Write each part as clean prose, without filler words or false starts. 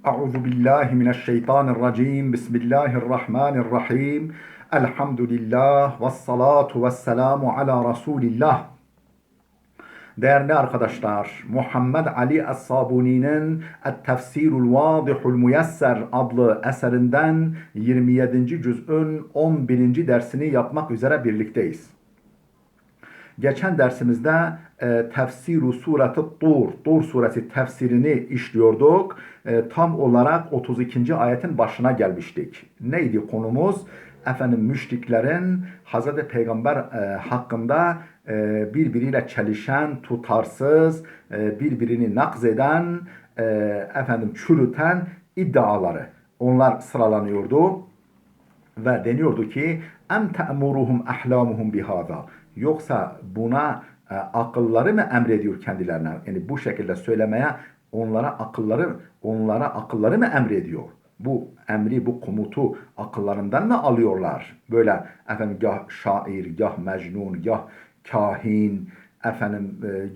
Euzu billahi mineşşeytanirracim. Bismillahirrahmanirrahim. Elhamdülillah ve salatu ve selamu ala Resulillah. Değerli arkadaşlar, Muhammed Ali Es-Sabuni'nin Et-Tefsirul Vadihul Müyesser adlı eserinden 27. cüz'ün 11. dersini yapmak üzere birlikteyiz. Geçen dersimizde tefsiru sureti Tur suresi tefsirini işliyorduk. Tam olarak 32. ayetin başına gelmiştik. Neydi konumuz? Müşriklerin Hz. Peygamber hakkında birbiriyle çelişen, tutarsız, birbirini nakzeden, çürüten iddiaları. Onlar sıralanıyordu ve deniyordu ki em te'muruhum ahlamuhum bihâzâ. Yoksa buna akılları mı emrediyor kendilerine? Yani bu şekilde söylemeye onlara akılları mı emrediyor? Bu emri, bu komutu akıllarından mı alıyorlar? Böyle gah şair, gah mecnun, gah kahin,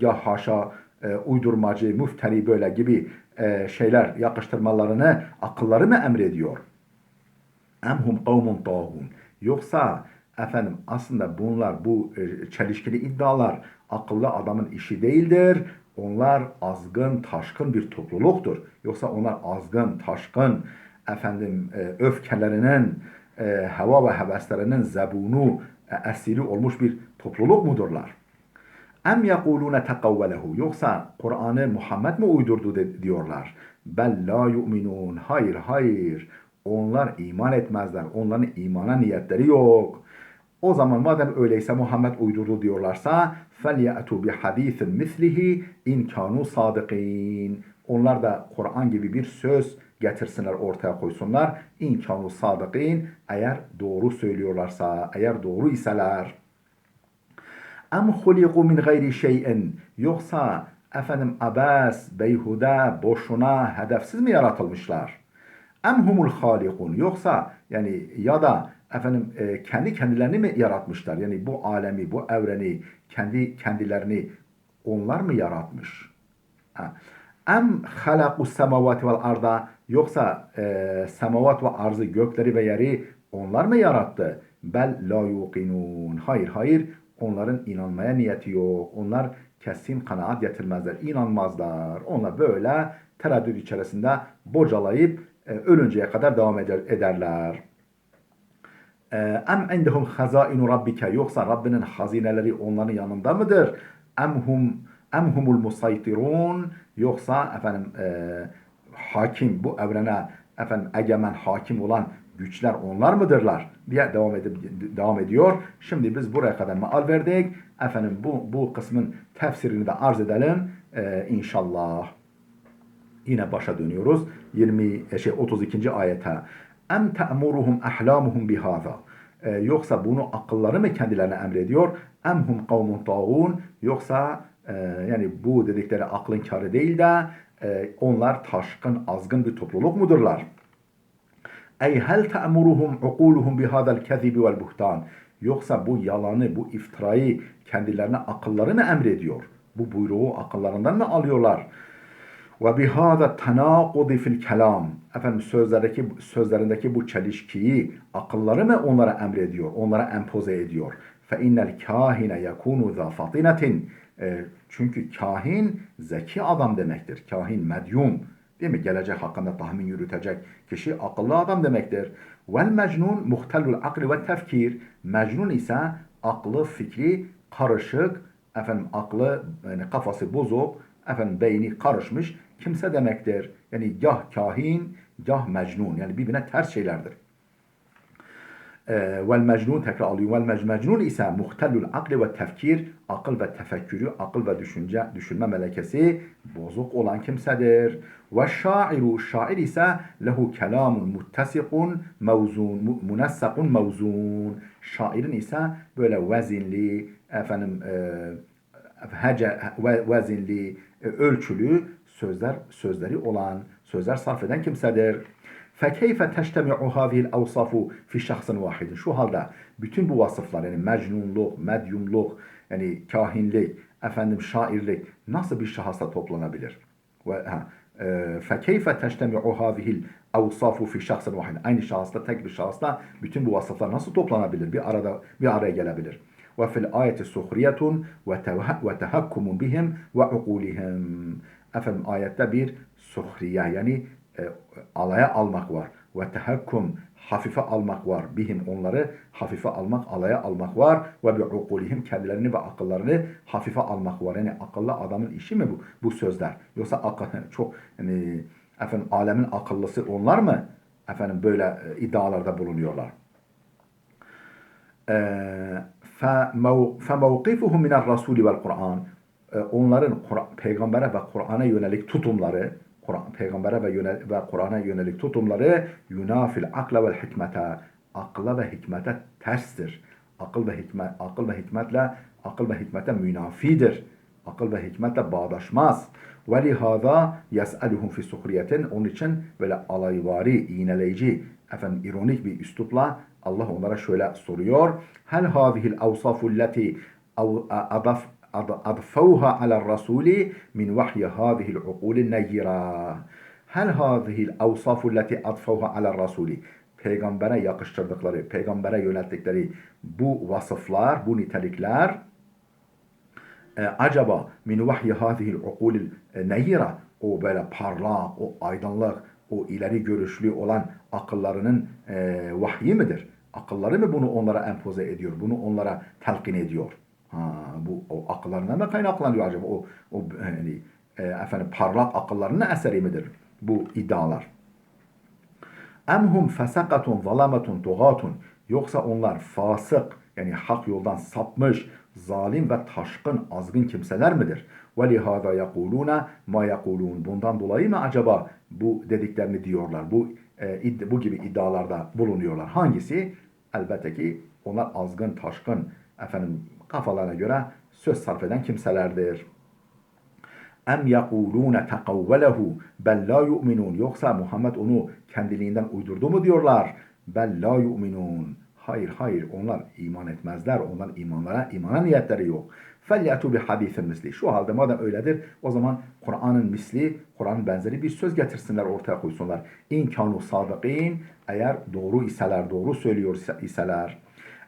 gah haşa uydurmacı, müfteri böyle gibi şeyler yakıştırmalarını akılları mı emrediyor? Emhum kavmun tağun. Yoksa aslında bunlar bu çelişkili iddialar akıllı adamın işi değildir. Onlar azgın, taşkın bir topluluktur. Yoksa onlar azgın, taşkın, öfkelerinin, heva ve heveslerinin zebunu, esiri olmuş bir topluluk mudurlar? Em yekulune tekavvelehu. Yoksa Kur'an'ı Muhammed mi uydurdu diyorlar. Bel la yu'minun. Hayır, hayır. Onlar iman etmezler. Onların imana niyetleri yok. O zaman madem öyleyse Muhammed uydurdu diyorlarsa فَلْيَأْتُوا بِحَد۪يثٍ مِثْلِهِ اِنْ كَانُوا صَادِقِينَ. Onlar da Kur'an gibi bir söz getirsinler, ortaya koysunlar. اِنْ كَانُوا صَادِقِينَ. Eğer doğru söylüyorlarsa, eğer doğru iseler. Em huliku min gayri şeyin. Yoksa abes, beyhude, boşuna, hedefsiz mi yaratılmışlar? Em humul halikun. Yoksa yani ya da kendi kendilerini mi yaratmışlar? Yani bu alemi, bu evreni, kendilerini onlar mı yaratmış? Em halaku semavati vel arda. Yoksa semavat ve arzı, gökleri ve yeri onlar mı yarattı? Bel la yuqinun. Hayır, hayır. Onların inanmaya niyeti yok. Onlar kesin kanaat getirmezler. İnanmazlar. Onlar böyle tereddüt içerisinde bocalayıp ölünceye kadar devam ederler. Em indehum hazainu rabbike. Yoksa Rabbinin hazineleri onların yanında mıdır? Em humul musaytirun. Yoksa hakim, bu evrene egemen, hakim olan güçler onlar mıdırlar diye devam ediyor. Şimdi biz buraya kadar meal verdik. Bu kısmın tefsirini de arz edelim inşallah. Yine başa dönüyoruz. 32. ayete. Em te'muruhum ahlamuhum bihâzâ. Yoksa bunu akılları mı kendilerine emrediyor? Emhum kavmun tağun. Yoksa yani bu dedikleri aklın kârı değil de onlar taşkın, azgın bir topluluk mudurlar? Ey hel te'muruhum ukuluhum bihâzel kezibi vel buhtan. Yoksa bu yalanı, bu iftirayı kendilerine akılları mı emrediyor? Bu buyruğu akıllarından mı alıyorlar? Ve bihâza tenâkudi fil kelam. Sözlerindeki bu çelişkiyi akılları mı onlara emrediyor, onlara empoze ediyor? Fe innel kâhine yekûnû zâ fatinetin. Çünkü kahin zeki adam demektir. Kahin medyum. Değil mi? Gelecek hakkında tahmin yürütecek kişi akıllı adam demektir. Vel mecnun muhtellul akli ve tefkir. Mecnun ise aklı, fikri karışık, aklı yani kafası bozuk, beyni karışmış kimse demektir. Yani gah kahin, gah mecnun. Yani birbirine ters şeylerdir. Vel mecnun tekrar alıyor. Vel mecnun ise muhtellul akli ve tefkir, akıl ve tefekkürü, akıl ve düşünme melekesi bozuk olan kimsedir. Ve şairu, şair ise lehu kelamun muttasikun mevzun, munassakun mevzun. Şairin ise böyle vezinli, vezinli, ölçülü sözleri olan, sözler sarf eden kimsedir. فَكَيْفَ تَجْتَمِعُ هَذِهِ الْاَوْصَافُ فِي شَخْصٍ وَاحِدٍ. Şu halde bütün bu vasıflar, yani mecnunluk, medyumluk, yani kahinlik, şairlik nasıl bir şahısta toplanabilir? فَكَيْفَ تَجْتَمِعُ هَذِهِ الْاَوْصَافُ فِي شَخْصٍ وَاحِدٍ. Aynı şahısta, tek bir şahısta bütün bu vasıflar nasıl toplanabilir? Bir araya gelebilir. وَفِي الْآيَةِ سُخْرِيَةٌ وَتَهَكُّمٌ بِهِمْ وَعُقُولِهِمْ. Efendim ayette bir suhriye yani alaya almak var. Ve tehakkum hafife almak var. Bihim onları hafife almak, alaya almak var. Ve bi'ukulihim kendilerini ve akıllarını hafife almak var. Yani akıllı adamın işi mi bu sözler? Yoksa akıl çok yani efendim alemin akıllısı onlar mı? Efendim böyle iddialarda bulunuyorlar. فَمَوْقِفُهُمْ مِنَ الرَّسُولِ وَالْقُرْآنِ. Onların peygambere ve Kur'an'a yönelik tutumları, peygambere ve Kur'an'a yönelik tutumları yunafil akla vel hikmete, akla ve hikmete terstir. Akıl ve hikmete münafidir. Akıl ve hikmetle bağdaşmaz. Ve lihâzâ yes'eluhum fi suhriyetin. Onun için böyle alayvari, iğneleyici, efendim ironik bir üslupla Allah onlara şöyle soruyor. Hel hâzihil avsafu lleti أضفوها على الرسول من وحي هذه العقول النيرة. هل هذه الأوصاف التي أضفوها على الرسول peygambere yakıştırdıkları, peygambere yönelttikleri bu vasıflar, bu nitelikler acaba min vahyi hadihil ukulil neyira, o böyle parlak, o aydınlık, o ileri görüşlü olan akıllarının vahyi midir? Akılları mı bunu onlara empoze ediyor? Bunu onlara telkin ediyor? Bu o akıllarından mı kaynaklanıyor acaba? O yani, efendim parlak akıllarının eseri midir bu iddialar? Emhum fesakatun zalametun tugatun. Yoksa onlar fasık yani hak yoldan sapmış, zalim ve taşkın, azgın kimseler midir? Ve lihâzâ yekulûne ma yekulûn. Bundan dolayı mı acaba bu dediklerini diyorlar? Bu gibi iddialarda bulunuyorlar. Hangisi? Elbette ki onlar azgın, taşkın, efendim kafalarına göre söz sarf eden kimselerdir. Em yekulûne tekavvelehu bel la yu'minun. Yoksa Muhammed onu kendiliğinden uydurdu mu diyorlar? Bel la yu'minun. Hayır, onlar iman etmezler. Onların imana niyetleri yok. فَلْيَأْتُوا بِحَدِيثٍ misli. Şu halde madem öyledir, o zaman Kur'an'ın misli, Kur'an'ın benzeri bir söz getirsinler, ortaya koysunlar. İn kanu sadikin, eğer doğru iseler, doğru söylüyor iseler.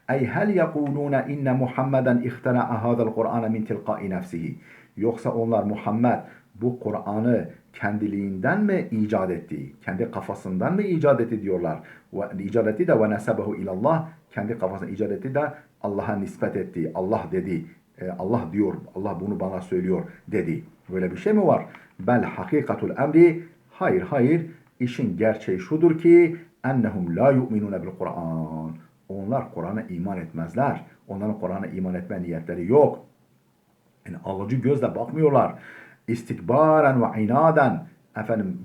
Ey hel yekulûne inne Muhammeden ihtera'a hâzel Kur'ane min tilqâi nefsihi. Yoksa onlar Muhammed bu Kur'an'ı kendiliğinden mi icat etti? Kendi kafasından mı icat etti diyorlar. Ve icat etti de ve nesebehu ilallah. Kendi kafasına icat etti de Allah'a nispet etti. Allah dedi. Allah diyor. Allah bunu bana söylüyor dedi. Böyle bir şey mi var? Bel hakikatul emri. Hayır. İşin gerçeği şudur ki ennehum la yu'minune bil Kur'an. Onlar Kur'an'a iman etmezler. Onların Kur'an'a iman etme niyetleri yok. Yani alıcı gözle bakmıyorlar. İstikbaren ve inaden, efendim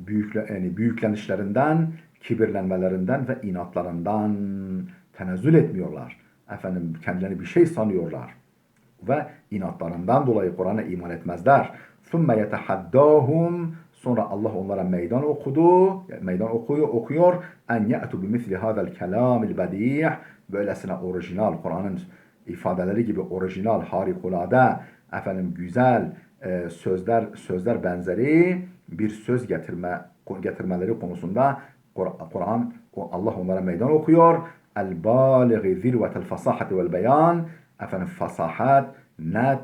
büyüklenişlerinden, kibirlenmelerinden ve inatlarından tenezzül etmiyorlar. Efendim kendilerini bir şey sanıyorlar. Ve inatlarından dolayı Kur'an'a iman etmezler. ثُمَّ يَتَحَدَّاهُمْ. Sonra Allah onlara meydan okuyor. En ye'tu bimithli hadal kelamil bedih. Böylesine orijinal, Kur'an'ın ifadeleri gibi orijinal, harikulade, efendim güzel sözler benzeri bir söz getirmeleri konusunda Kur'an, Allah onlara meydan okuyor. El-bâlighi zirvetel fasahati vel beyan. Efendim fasahat, net,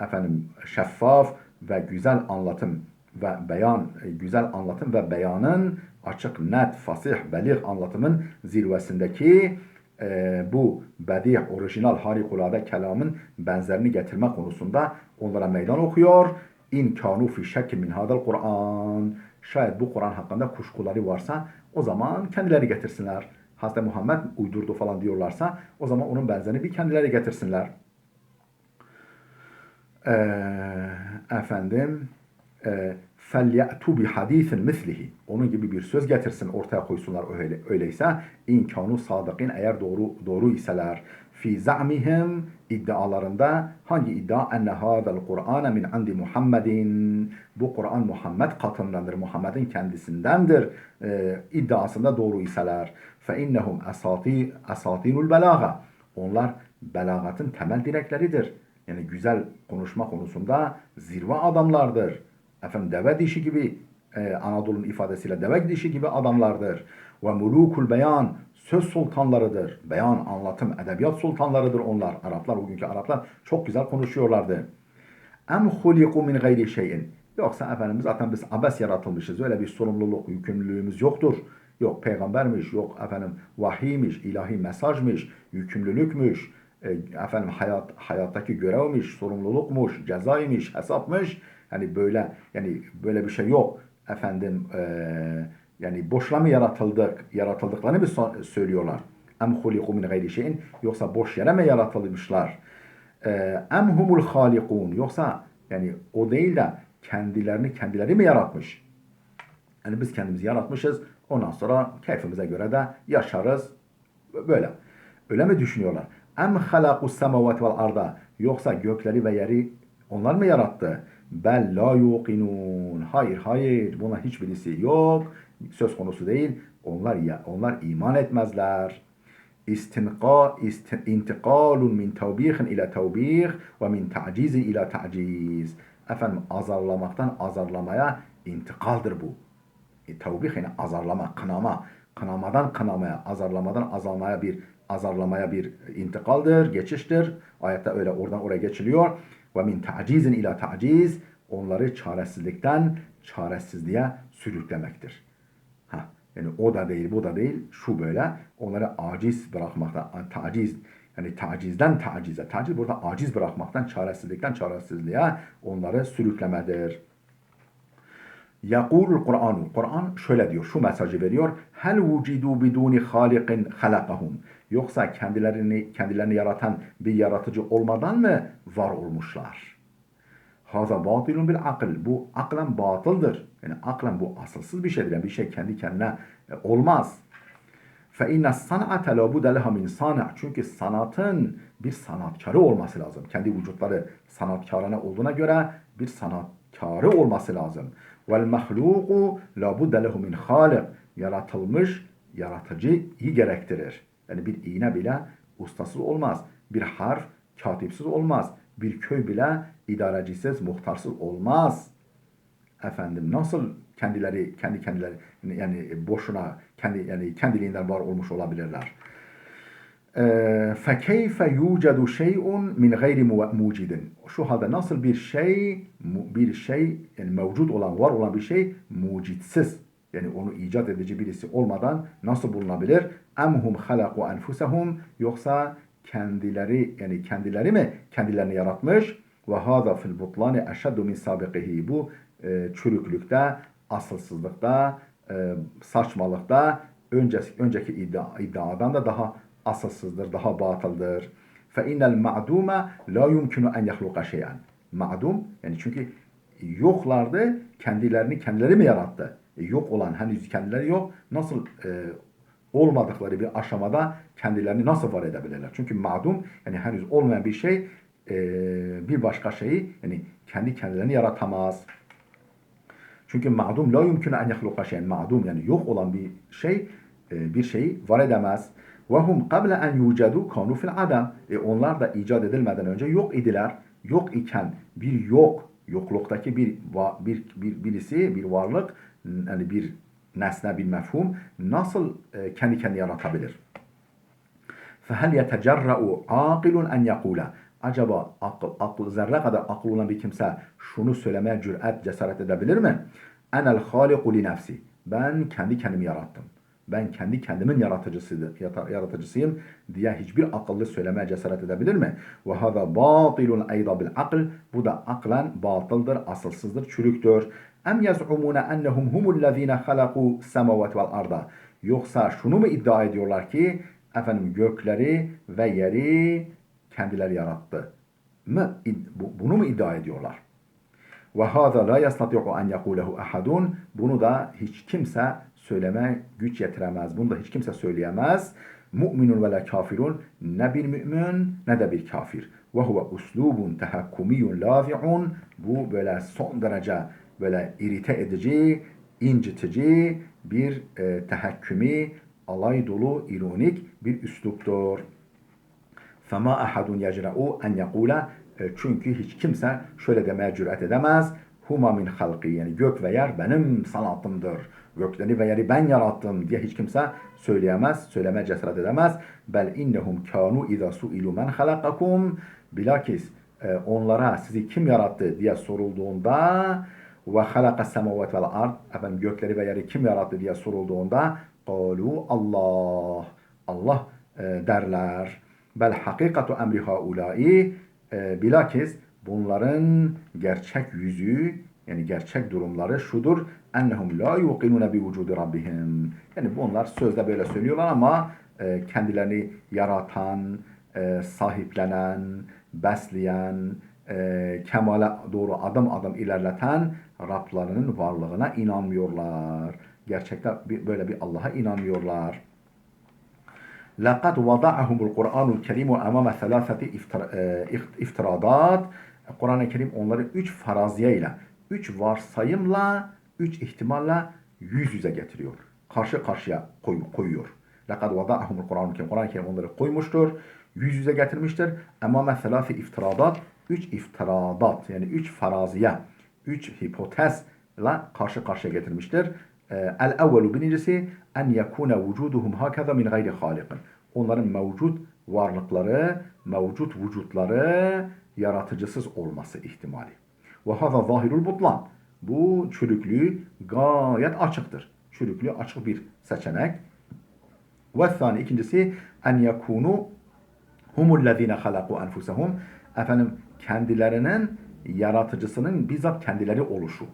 efendim şeffaf ve güzel anlatım ve beyanın açık, net, fasih, belih anlatımın zirvesindeki bu bedih, orijinal, harikulade kelamın benzerini getirme konusunda onlara meydan okuyor. İn kanu fi şekkin min hadal Kur'an. Şayet bu Kur'an hakkında kuşkuları varsa o zaman kendileri getirsinler. Hazreti Muhammed uydurdu falan diyorlarsa o zaman onun benzerini bir kendileri getirsinler. فَلْيَأْتُوا بِحَد۪يثٍ مِثْلِهِ. Onun gibi bir söz getirsin, ortaya koysunlar öyleyse. اِنْ كَانُوا صَادِقِينَ. Eğer doğru iseler. فِي زَعْمِهِمْ. iddialarında. Hangi iddia? اَنَّ هَذَا الْقُرْآنَ مِنْ عَنْدِ مُحَمَّدٍ. Bu Kur'an Muhammed katındandır, Muhammed'in kendisindendir iddiasında doğru iseler. فَاِنَّهُمْ اَسَاطِينُ الْبَلَاغَ. Onlar belagatın temel direkleridir. Yani güzel konuşma konusunda zirve adamlardır. Efendim deve dişi gibi Anadolu'nun ifadesiyle deve dişi gibi adamlardır. Ve mulukul beyan, söz sultanlarıdır. Beyan, anlatım, edebiyat sultanlarıdır onlar. Araplar, bugünkü Araplar çok güzel konuşuyorlardı. Em huliku min gayri şeyin. Yoksa efendim zaten biz abes yaratılmışız. Öyle bir sorumluluk, yükümlülüğümüz yoktur. Yok peygambermiş, yok efendim vahiymiş, ilahi mesajmış, yükümlülükmüş, efendim hayattaki görevmiş, sorumlulukmuş, cezaymış, hesapmış. Yani böyle bir şey yok. Efendim yani boşuna mı yaratıldıklarını mı söylüyorlar? Em huliku min gayri şeyin. Yoksa boş yere mi yaratılmışlar? Em humul halikun, yoksa yani o değil de kendileri mi yaratmış? Yani biz kendimizi yaratmışız. Ondan sonra keyfimize göre de yaşarız. Böyle. Öyle mi düşünüyorlar? Em halakus semavat vel arda, yoksa gökleri ve yeri onlar mı yarattı? Bel la yuqinun. Hayır, hayır. Buna hiçbirisi yok. Söz konusu değil. Onlar iman etmezler. İntikalun min tevbihin ila tevbih ve min ta'cizi ila ta'ciz. Efendim azarlamaktan azarlamaya intikaldır bu. Tevbih yani azarlama, kınama. Kınamadan kınamaya, azarlamadan azarlamaya bir intikaldır, geçiştir. Ayette öyle oradan oraya geçiliyor. Ve min ta'cizin ila ta'ciz, onları çaresizlikten çaresizliğe sürüklemektir. Ha, yani o da değil, bu da değil, şu böyle. Onları aciz bırakmaktan, taciz, yani tacizden tacize. Taciz burada aciz bırakmaktan, çaresizlikten çaresizliğe onları sürüklemedir. Yakulul Kur'an. Kur'an şöyle diyor, şu mesajı veriyor. Hel vucidu biduni halikin halakahum. Yoksa kendilerini yaratan bir yaratıcı olmadan mı var olmuşlar? Haza batilun bil akıl. Bu aklen batıldır. Yani aklen bu asılsız bir şeydir. Yani bir şey kendi kendine olmaz. Fe inne san'ate la budde leha min sani'. Çünkü sanatın bir sanatkarı olması lazım. Kendi vücutları sanatkarına olduğuna göre bir sanatkarı olması lazım. Vel mahluku la budde lehu min halik. Yaratılmış yaratıcıyı gerektirir. Yani bir iğne bile ustasız olmaz. Bir harf katipsiz olmaz. Bir köy bile idarecisiz, muhtarsız olmaz. Efendim nasıl kendi kendileri yani boşuna kendiliğinden var olmuş olabilirler. Fekeyfe yucadu şey'un min gayri mucidin. Şu halde nasıl bir şey yani mevcut olan, var olan bir şey mucitsiz, yani onu icat edici birisi olmadan nasıl bulunabilir? Emhum halaku enfusahum, yoksa kendileri mi kendilerini yaratmış? Ve hâzâ fil butlâni eşeddu min sabiqihi. Bu çürüklükte, asılsızlıkta, saçmalıkta önceki iddiadan da daha asılsızdır, daha batıldır. Fe innel ma'dume la yumkinu en yahluka şey'en. Ma'dum yani çünkü yoklardı, kendileri mi yarattı? Yok olan, henüz kendileri yok. Nasıl olmadıkları bir aşamada kendilerini nasıl var edebilirler? Çünkü ma'dum yani henüz olmayan bir şey bir başka şeyi yani kendi kendilerini yaratamaz. Çünkü ma'dum la yumkinu en yahluka şey'en. Ma'dum yani yok olan bir şeyi var edemez. Ve hum qabla en yucadu kanu fil adam. Onlar da icat edilmeden önce yok idiler. Yok iken yokluktaki bir varlık, yani bir nesne, bir mefhum nasıl kendi kendini yaratabilir? فَهَلْ يَتَجَرَّأُ عَاقِلٌ اَنْ يَقُولَ. Acaba zerre kadar aklı olan bir kimse şunu söylemeye cesaret edebilir mi? Enel haliku li nefsi. Ben kendi kendimi yarattım. Ben kendi kendimin yaratıcısıyım diye hiçbir akıllı söylemeye cesaret edebilir mi? Ve hâzâ bâtilun eyda bil akl. Bu da aklen batıldır, asılsızdır, çürüktür. Em yaz'umûne ennehum humullezîne halakû semâvet vel arda. Yoksa şunu mu iddia ediyorlar ki efendim gökleri ve yeri kendileri yarattı mı? Bunu mu iddia ediyorlar? Ve hâzâ lâ yastati'u en yekûlehu ahadun. Bunu da hiç kimse güç yetiremez. Bunu da hiç kimse söyleyemez. Mu'minun ve la kafirun. Ne bir mümin ne de bir kafir. Ve huve uslubun tehakkumiyyun lazi'un. Bu böyle son derece böyle irite edici, incitici bir tehakkümü, alay dolu, ironik bir üsluptur. فَمَا أَحَدٌ يَجْرَؤُ اَنْ يَقُولَ. Çünkü hiç kimse şöyle demeye cüret edemez. huma min halqi, yani gök ve yer benim sanatımdır. Gökleri ve yeri ben yarattım diye hiç kimse söyleyemez, söyleme cesaret edemez. Bel innehum kanu iza suilu men halakakum, bilakis onlara sizi kim yarattı diye sorulduğunda ve halaka semavat vel ard, efendim gökleri ve yeri kim yarattı diye sorulduğunda kalu Allah, Allah derler. Bel hakikatu emri haulai, bilakis bunların gerçek yüzü, yani gerçek durumları şudur: ennehum la yuqinuna bi vücudi rabbihim. Yani bunlar sözde böyle söylüyorlar ama kendilerini yaratan, sahiplenen, besleyen, kemale doğru adım adım ilerleten Rablarının varlığına inanmıyorlar. Gerçekten böyle bir Allah'a inanmıyorlar. لقد وضعهم القرآن الكريم أمام ثلاثة افتiradat. Kur'an-ı Kerim onları 3 faraziyeyle, 3 varsayımla, 3 ihtimalle yüz yüze getiriyor. Karşı karşıya koyuyor. لقد وضعهم القرآن الكريم. Kur'an-ı Kerim onları koymuştur, yüz yüze getirmiştir. أمام ثلاثة افتiradat. 3 iftiradat, yani 3 faraziye, 3 hipotezle karşı karşıya getirmiştir. El-evvelu, birincisi en yekune vücuduhum hakaza min gayri halikin. Onların mevcut varlıkları, mevcut vücutları yaratıcısız olması ihtimali. Ve haza zahirul butlan. Bu çürüklüğü gayet açıktır. Çürüklüğü açık bir seçenek. Ve thani, ikincisi en yekunu humullezine halaku enfusahum. Efendim kendilerinin yaratıcısının bizzat kendileri oluşu.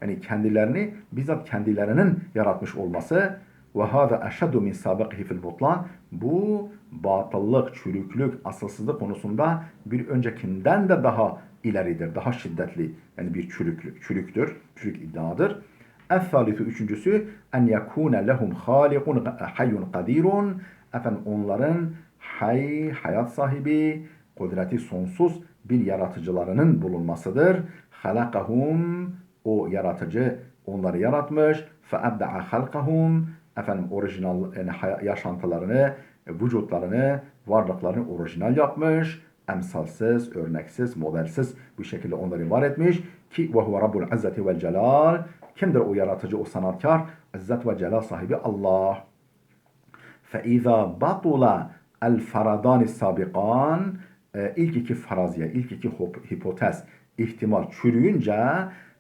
Yani kendilerini bizzat kendilerinin yaratmış olması. Ve hâzâ eşeddu min sâbiqihi fil butlan. Bu batıllık, çürüklük, asılsızlık konusunda bir öncekinden de daha ileridir, daha şiddetli. Yani bir çürüktür, çürük iddiadır. Es-sâlisu, üçüncüsü en yekûne lehum hâlikun hayyun kadirun. Efendim onların hayat sahibi, kudreti sonsuz bir yaratıcılarının bulunmasıdır. Halakahum, o yaratıcı onları yaratmış. Feebda'a halkahum, efendim orijinal, yani yaşantılarını, vücutlarını, varlıklarını orijinal yapmış. Emsalsiz, örneksiz, modelsiz bir şekilde onları var etmiş. Ki ve huve rabbul izzeti vel celal. Kimdir o yaratıcı, o sanatkar? İzzet ve celal sahibi Allah. فَاِذَا بَطُلَ الْفَرَدَانِ السَّابِقَانِ. İlk iki faraziye, ilk iki hipotez, ihtimal çürüyünce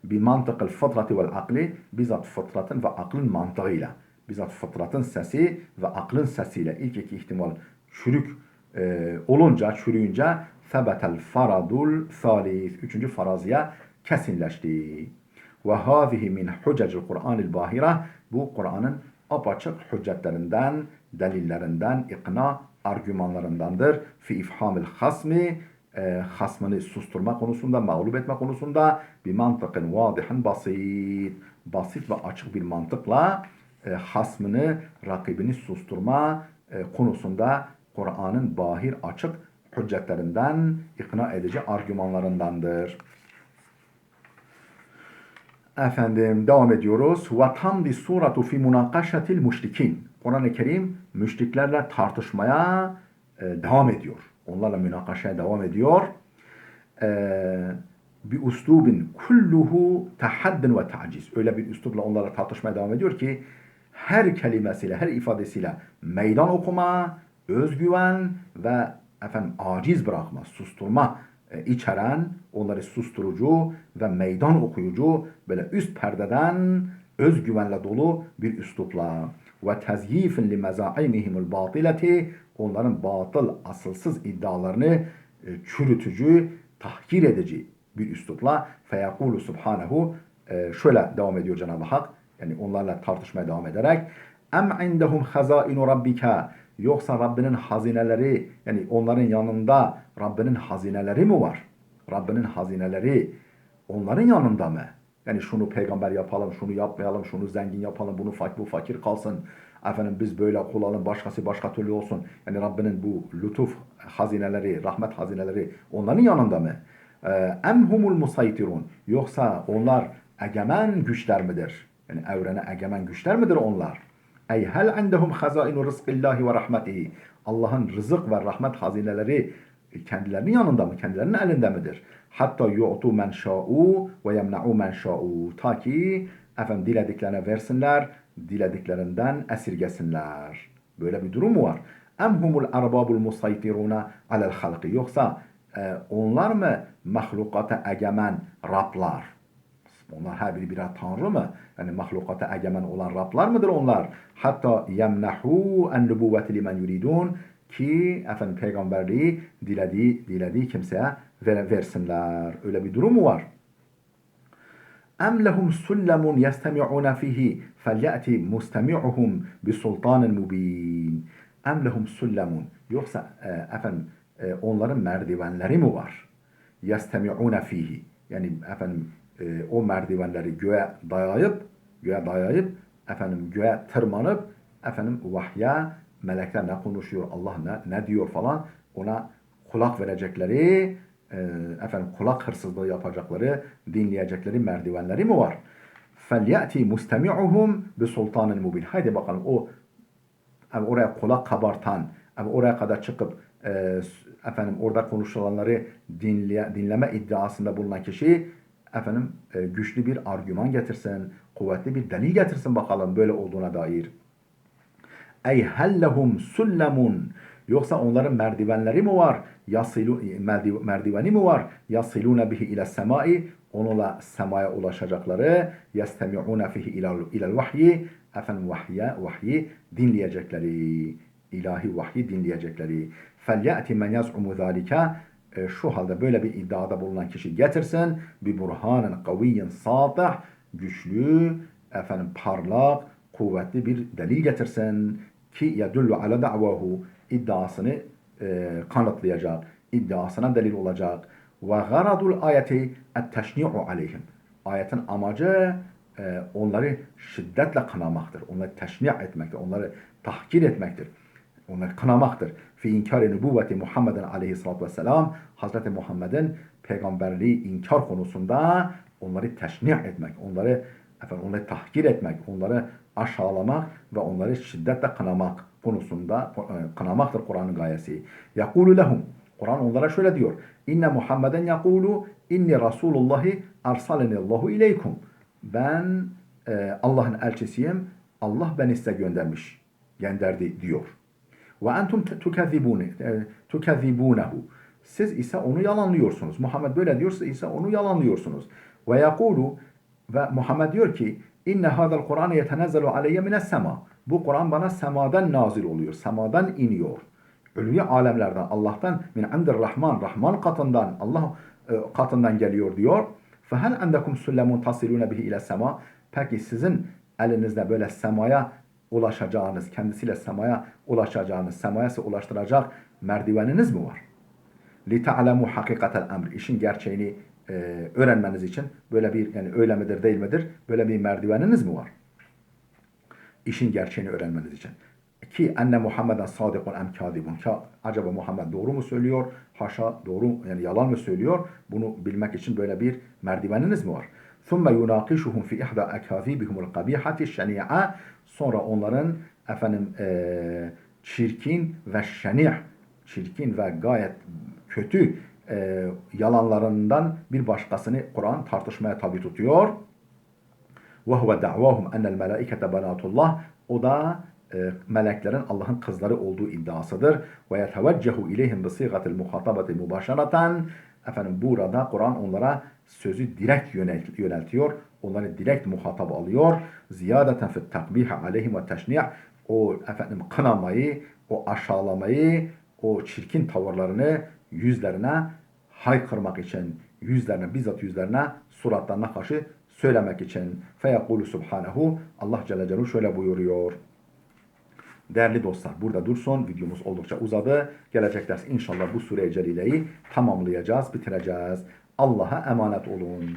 bir mantıkıl fıtratı vel akli, bizzat fıtratın ve aklın mantığıyla, bizzat fıtratın sesi ve aklın sesiyle ilk iki ihtimal çürük olunca, çürüyünce febetel faradul thalith, üçüncü faraziye kesinleşti. Ve hâzihi min huccecil Kur'anil bahira. Bu Kur'an'ın apaçık hüccetlerinden, delillerinden, ikna argümanlarındandır. Fi ifhamil hasmi, hasmını susturma konusunda, mağlup etme konusunda bir mantıkın vadihin basit, basit ve açık bir mantıkla hasmını, rakibini susturma konusunda Kur'an'ın bahir açık hüccetlerinden, ikna edici argümanlarındandır. Efendim devam ediyoruz. Ve tamdi suratu fi munakaşatil müşrikin. Kur'an-ı Kerim müşriklerle tartışmaya devam ediyor. Onlarla münakaşaya devam ediyor. Bir üslubin kulluhu tahaddin ve ta'ciz. Öyle bir üslubla onlarla tartışmaya devam ediyor ki her kelimesiyle, her ifadesiyle meydan okuma, özgüven ve efendim aciz bırakma, susturma içeren, onları susturucu ve meydan okuyucu, böyle üst perdeden özgüvenle dolu bir üslupla ve tezyifin li mezaimihimul batileti, onların batıl, asılsız iddialarını çürütücü, tahkir edici bir üslupla feyekulu subhanehu, şöyle devam ediyor Cenab-ı Hak, yani onlarla tartışmaya devam ederek em indehum hazainu rabbika, yoksa Rabbinin hazineleri, yani onların yanında Rabbinin hazineleri mi var? Rabbinin hazineleri onların yanında mı? Yani şunu peygamber yapalım, şunu yapmayalım, şunu zengin yapalım, bu fakir kalsın. Efendim biz böyle kullanalım, başkası başka türlü olsun. Yani Rabbinin bu lütuf hazineleri, rahmet hazineleri onların yanında mı? Emhumul musaytirun, yoksa onlar egemen güçler midir? Yani evrene egemen güçler midir onlar? Ey hel indehum hazainu rızkillahi ve rahmetihi. Allah'ın rızık ve rahmet hazineleri kendilerinin yanında mı? Kendilerinin elinde midir? Hatta yu'tu men şa'u ve yemna'u men şa'u. Ta ki efendim dilediklerine versinler, dilediklerinden esirgesinler. Böyle bir durum mu var? Em humul arbabul musaytiruna alel halqi. Yoksa onlar mı mahlukata egemen Rablar? Onlar her biri birer tanrı mı? Yani mahlukata egemen olan Rablar mıdır onlar? Hatta yemnehu en nübüvveti limen yuridun ki efendim peygamberliği dilediği kimseye versinler. Öyle bir durum mu var? Em lehum sullemun yestemi'una fihi felyati mustemi'uhum bi sultanin mubin. Em lehum sullemun. Yoksa efendim onların merdivenleri mi var? Yestemi'una fihi. Yani efendim o merdivenleri göğe dayayıp efendim göğe tırmanıp efendim vahye melekler ne konuşuyor, Allah ne diyor falan ona kulak verecekleri efendim kulak hırsızlığı yapacakları, dinleyecekleri merdivenleri mi var? Felyati mustemi'uhum bi sultanin mubin. Haydi bakalım o oraya kulak kabartan, oraya kadar çıkıp efendim orada konuşulanları dinleme iddiasında bulunan kişi efendim güçlü bir argüman getirsin, kuvvetli bir delil getirsin bakalım böyle olduğuna dair. Ey hellehum sullemun. Yoksa onların merdivenleri mi var? Merdiveni mi var? Yasilune bihi ile semai. Onunla semaya ulaşacakları. Yestemi'une fihi ilel vahyi. Efendim vahyi dinleyecekleri. İlahi vahyi dinleyecekleri. Felyati men yaz'umu zâlike. Şu halde böyle bir iddiada bulunan kişi getirsin. Bir burhanın kaviyyin satih. Güçlü, efendim parlak, kuvvetli bir delil getirsin ki yedullu ala da'vahu iddiasını kanıtlayacak, iddiasına delil olacak. Ve garadul ayeti et-teşni'u aleyhim. Ayetin amacı onları şiddetle kınamaktır. Onları teşni' etmektir. Onları tahkir etmektir. Onları kınamaktır. Fi inkari nübüvveti Muhammedin aleyhissalatü vesselam Hazreti Muhammed'in peygamberliği inkar konusunda onları teşni' etmek, onları tahkir etmek, onları aşağılamak ve onları şiddetle kınamak konusunda kınamaktır Kur'an'ın gayesi. Yakulu lehum. Kur'an onlara şöyle diyor. İnne Muhammeden yakulu inni Rasulullahi arsalenillahu ileykum. Ben Allah'ın elçisiyim. Allah beni size gönderdi diyor. Ve entum tukezzibunehu. Siz ise onu yalanlıyorsunuz. Muhammed böyle diyor, siz ise onu yalanlıyorsunuz. Ve yakulu ve Muhammed diyor ki İnne hadal Kur'an yetenezzelu aleyye mines sema. Bu Kur'an bana semadan nazil oluyor. Semadan iniyor. Ölüye alemlerden, Allah'tan min indir Rahman, Rahman katından, Allah katından geliyor diyor. Fehel endekum sullemun tasilune bihi ile sema. Peki sizin elinizde böyle semaya ulaşacağınız, kendisiyle semaya ulaşacağınız, semaya ulaştıracak merdiveniniz mi var? لِتَعْلَمُوا حَقِقَةَ الْاَمْرِ. İşin gerçeğini öğrenmeniz için böyle bir, yani öyle midir değil midir, böyle bir merdiveniniz mi var? İşin gerçeğini öğrenmeniz için. Ki enne Muhammeden sadikun em kâzibun. Acaba Muhammed doğru mu söylüyor? Haşa doğru, yani yalan mı söylüyor? Bunu bilmek için böyle bir merdiveniniz mi var? ثُمَّ يُنَاقِشُهُمْ فِي اِحْدَى اَكَاذِيبِهُمُ الْقَبِيحَةِ الشَّنِيعَةِ. Sonra onların efendim çirkin ve şenih, çirkin ve gayet kötü yalanlarından bir başkasını Kur'an tartışmaya tabi tutuyor. وَهُوَ دَعْوَاهُمْ اَنَّ الْمَلَائِكَةَ بَنَاتُ. O da meleklerin Allah'ın kızları olduğu iddiasıdır. وَيَتَوَجَّهُ اِلَيْهِمْ بِصِيغَةِ الْمُخَاطَبَةِ مُبَاشَرَةً. Efendim burada Kur'an onlara sözü direkt yöneltiyor. Onları direkt muhatap alıyor. Ziyadeten fit takbihi aleyhim ve teşni'. O efendim kınamayı, o aşağılamayı, o çirkin tavırlarını yüzlerine haykırmak için, bizzat yüzlerine, suratlarına karşı söylemek için. Feyekulu subhanehu. Allah Celle Celaluhu şöyle buyuruyor. Değerli dostlar, burada dursun. Videomuz oldukça uzadı. Gelecek ders inşallah bu sure-i celileyi tamamlayacağız, bitireceğiz. Allah'a emanet olun.